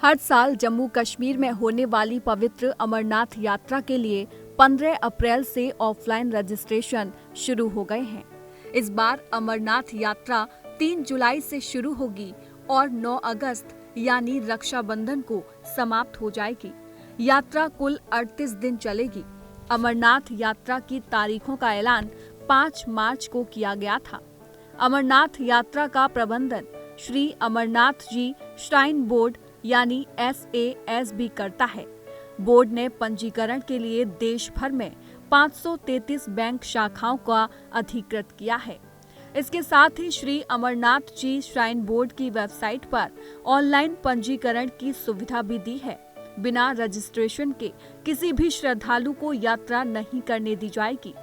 हर साल जम्मू कश्मीर में होने वाली पवित्र अमरनाथ यात्रा के लिए 15 अप्रैल से ऑफलाइन रजिस्ट्रेशन शुरू हो गए हैं। इस बार अमरनाथ यात्रा 3 जुलाई से शुरू होगी और 9 अगस्त यानी रक्षाबंधन को समाप्त हो जाएगी। यात्रा कुल 38 दिन चलेगी। अमरनाथ यात्रा की तारीखों का ऐलान 5 मार्च को किया गया था। अमरनाथ यात्रा का प्रबंधन श्री अमरनाथ जी श्राइन बोर्ड यानी SASB करता है। बोर्ड ने पंजीकरण के लिए देश भर में 533 बैंक शाखाओं का अधिकृत किया है। इसके साथ ही श्री अमरनाथ जी श्राइन बोर्ड की वेबसाइट पर ऑनलाइन पंजीकरण की सुविधा भी दी है। बिना रजिस्ट्रेशन के किसी भी श्रद्धालु को यात्रा नहीं करने दी जाएगी।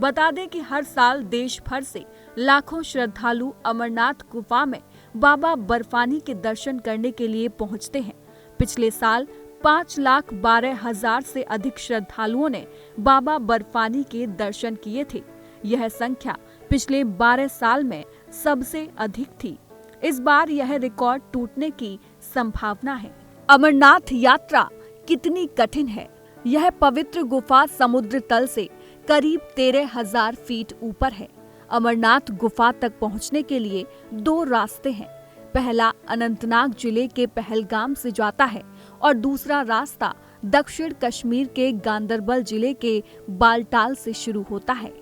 बता दें कि हर साल देश भर से लाखों श्रद्धालु अमरनाथ गुफा में बाबा बर्फानी के दर्शन करने के लिए पहुंचते हैं। पिछले साल 5,12,000 से अधिक श्रद्धालुओं ने बाबा बर्फानी के दर्शन किए थे। यह संख्या पिछले 12 साल में सबसे अधिक थी। इस बार यह रिकॉर्ड टूटने की संभावना है। अमरनाथ यात्रा कितनी कठिन है। यह पवित्र गुफा समुद्र तल से करीब 13,000 फीट ऊपर है। अमरनाथ गुफा तक पहुंचने के लिए 2 रास्ते हैं। पहला अनंतनाग जिले के पहलगाम से जाता है और दूसरा रास्ता दक्षिण कश्मीर के गांदरबल जिले के बालटाल से शुरू होता है।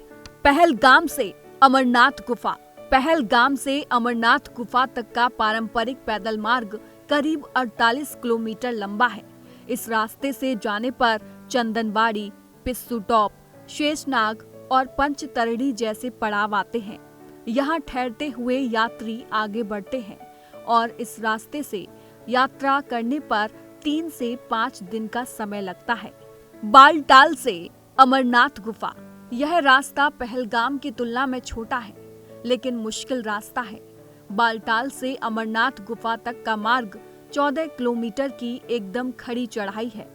पहलगाम से अमरनाथ गुफा। पहलगाम से अमरनाथ गुफा तक का पारंपरिक पैदल मार्ग करीब 48 किलोमीटर लंबा है। इस रास्ते से जाने पर चंदनबाड़ी, पिस्सू टॉप, शेषनाग और पंचतरणी जैसे पड़ाव आते हैं। यहाँ ठहरते हुए यात्री आगे बढ़ते हैं और इस रास्ते से यात्रा करने पर 3 से 5 दिन का समय लगता है। बालटाल से अमरनाथ गुफा। यह रास्ता पहलगाम की तुलना में छोटा है लेकिन मुश्किल रास्ता है। बालटाल से अमरनाथ गुफा तक का मार्ग 14 किलोमीटर की एकदम खड़ी चढ़ाई है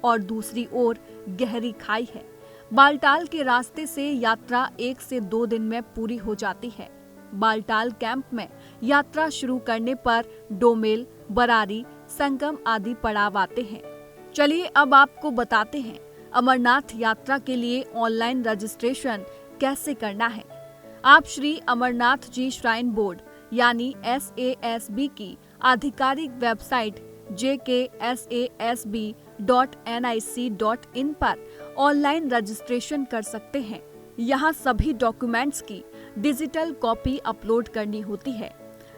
और दूसरी ओर गहरी खाई है। बालटाल के रास्ते से यात्रा 1 से 2 दिन में पूरी हो जाती है। बालटाल कैंप में यात्रा शुरू करने पर डोमेल, बरारी, संगम आदि पड़ाव आते हैं। चलिए अब आपको बताते हैं अमरनाथ यात्रा के लिए ऑनलाइन रजिस्ट्रेशन कैसे करना है। आप श्री अमरनाथ जी श्राइन बोर्ड यानी SASB की आधिकारिक वेबसाइट jksasb.nic.in पर ऑनलाइन रजिस्ट्रेशन कर सकते हैं। यहाँ सभी डॉक्यूमेंट्स की डिजिटल कॉपी अपलोड करनी होती है।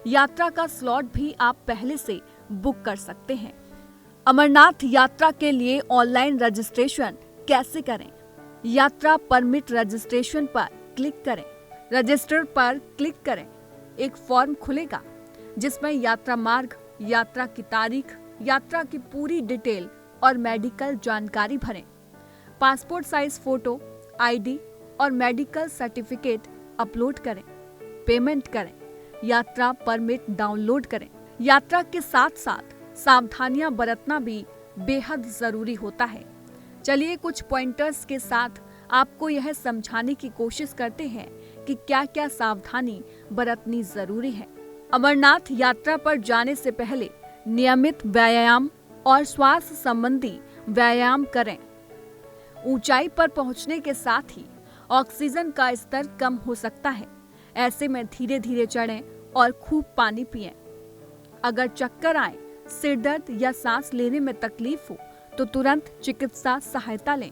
यात्रा का स्लॉट भी आप पहले से बुक कर सकते हैं। अमरनाथ यात्रा के लिए ऑनलाइन रजिस्ट्रेशन कैसे करें? यात्रा परमिट रजिस्ट्रेशन पर क्लिक करें। रजिस्टर पर क्लिक करें। एक फॉर्म खुलेगा जिसमें यात्रा मार्ग, यात्रा की तारीख, यात्रा की पूरी डिटेल और मेडिकल जानकारी भरें। पासपोर्ट साइज फोटो, ID और मेडिकल सर्टिफिकेट अपलोड करें। पेमेंट करें। यात्रा परमिट डाउनलोड करें। यात्रा के साथ साथ सावधानियां बरतना भी बेहद जरूरी होता है। चलिए कुछ पॉइंटर्स के साथ आपको यह समझाने की कोशिश करते हैं कि क्या क्या सावधानी बरतनी जरूरी है। अमरनाथ यात्रा पर जाने से पहले नियमित व्यायाम और श्वास संबंधी व्यायाम करें। ऊंचाई पर पहुंचने के साथ ही ऑक्सीजन का स्तर कम हो सकता है। ऐसे में धीरे धीरे चढ़ें और खूब पानी पिएं। अगर चक्कर आए, सिर दर्द या सांस लेने में तकलीफ हो तो तुरंत चिकित्सा सहायता लें।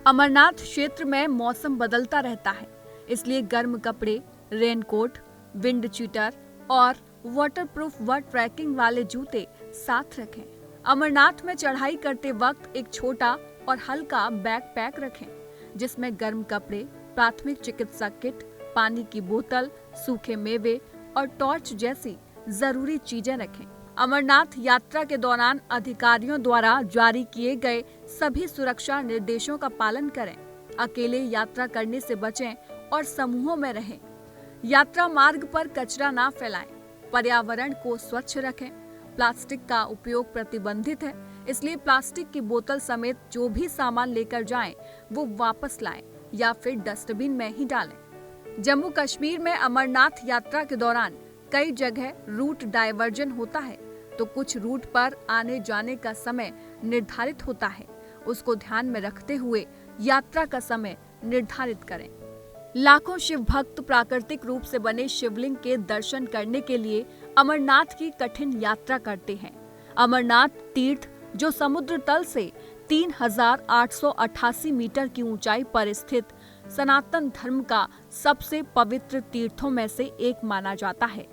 अमरनाथ क्षेत्र में मौसम बदलता रहता है, इसलिए गर्म कपड़े, रेनकोट, विंड चीटर और वाटरप्रूफ ट्रैकिंग वाले जूते साथ रखें। अमरनाथ में चढ़ाई करते वक्त एक छोटा और हल्का बैकपैक रखें जिसमें गर्म कपड़े, प्राथमिक चिकित्सा किट, पानी की बोतल, सूखे मेवे और टॉर्च जैसी जरूरी चीजें रखें। अमरनाथ यात्रा के दौरान अधिकारियों द्वारा जारी किए गए सभी सुरक्षा निर्देशों का पालन करें। अकेले यात्रा करने से बचें और समूहों में रहें। यात्रा मार्ग पर कचरा ना फैलाएं। पर्यावरण को स्वच्छ रखें। प्लास्टिक का उपयोग प्रतिबंधित है, इसलिए प्लास्टिक की बोतल समेत जो भी सामान लेकर जाएं, वो वापस लाएं या फिर डस्टबिन में ही डालें। जम्मू कश्मीर में अमरनाथ यात्रा के दौरान कई जगह रूट डायवर्जन होता है। तो कुछ रूट पर आने जाने का समय निर्धारित होता है। उसको ध्यान में रखते हुए यात्रा का समय निर्धारित करें। लाखों शिव भक्त प्राकृतिक रूप से बने शिवलिंग के दर्शन करने के लिए अमरनाथ की कठिन यात्रा करते हैं। अमरनाथ तीर्थ, जो समुद्र तल से 3,888 मीटर की ऊंचाई पर स्थित सनातन धर्म का सबसे पवित्र तीर्थों में से एक माना जाता है।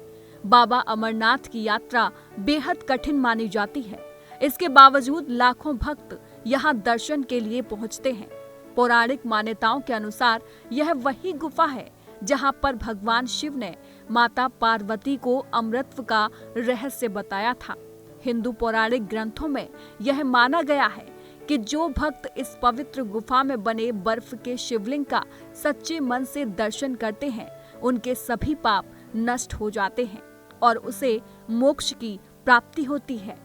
बाबा अमरनाथ की यात्रा बेहद कठिन मानी जाती है। इसके बावजूद लाखों भक्त यहाँ दर्शन के लिए पहुँचते हैं। पौराणिक मान्यताओं के अनुसार यह वही गुफा है जहाँ पर भगवान शिव ने माता पार्वती को अमृतत्व का रहस्य बताया था। हिंदू पौराणिक ग्रंथों में यह माना गया है कि जो भक्त इस पवित्र गुफा में बने बर्फ के शिवलिंग का सच्चे मन से दर्शन करते हैं, उनके सभी पाप नष्ट हो जाते हैं और उसे मोक्ष की प्राप्ति होती है।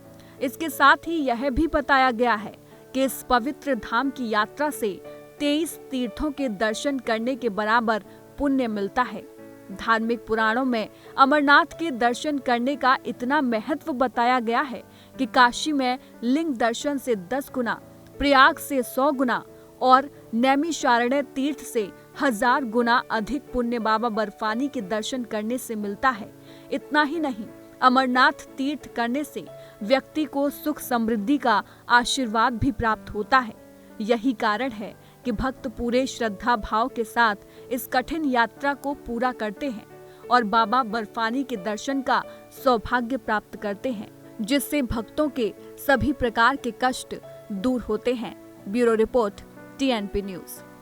इसके साथ ही यह भी बताया गया है कि इस पवित्र धाम की यात्रा से 23 तीर्थों के दर्शन करने के बराबर पुण्य मिलता है। धार्मिक पुराणों में अमरनाथ के दर्शन करने का इतना महत्व बताया गया है कि काशी में लिंग दर्शन से 10 गुना, प्रयाग से 100 गुना और नैमिषारण्य तीर्थ से 1000 गुना अधिक पुण्य बाबा बर्फानी के दर्शन करने से मिलता है। इतना ही नहीं, अमरनाथ तीर्थ करने से व्यक्ति को सुख समृद्धि का आशीर्वाद भी प्राप्त होता है। यही कारण है कि भक्त पूरे श्रद्धा भाव के साथ इस कठिन यात्रा को पूरा करते हैं और बाबा बर्फानी के दर्शन का सौभाग्य प्राप्त करते हैं, जिससे भक्तों के सभी प्रकार के कष्ट दूर होते हैं। Bureau report, TNP news.